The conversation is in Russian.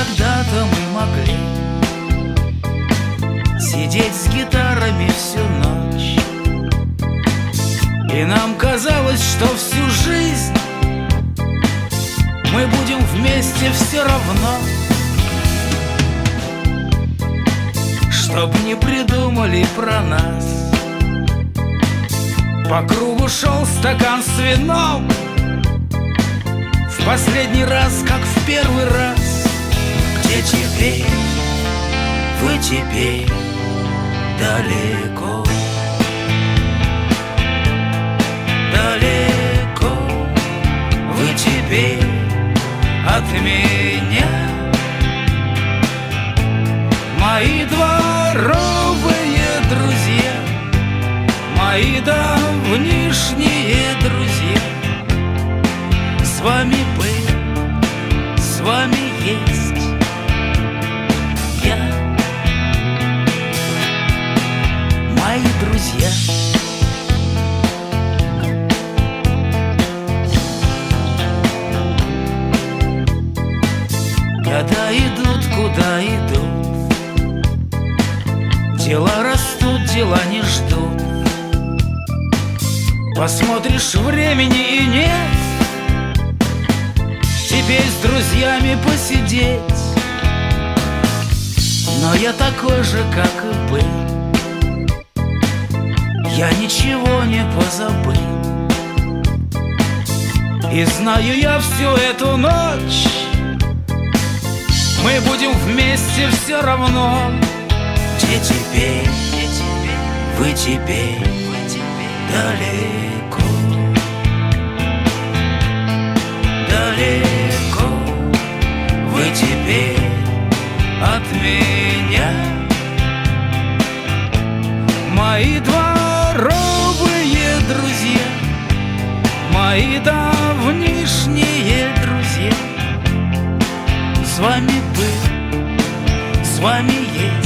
когда-то мы могли сидеть с гитарами всю ночь, и нам казалось, что всю жизнь мы будем вместе все равно. Чтоб не придумали про нас, по кругу шел стакан с вином, в последний раз, как в первый раз. Где теперь, вы теперь далеко, далеко, вы теперь от меня. Мои дворовые друзья, мои давнишние друзья, с вами был, с вами есть я. Мои друзья. Года идут, куда идут, дела растут, дела не ждут. Посмотришь, времени и нет, теперь с друзьями посидеть. Но я такой же, как и был, я ничего не позабыл. И знаю я всю эту ночь, мы будем вместе все равно. Где теперь, вы теперь далеко, далеко, вы теперь от меня. Мои дворовые друзья, мои давнишние друзья, с вами был, с вами есть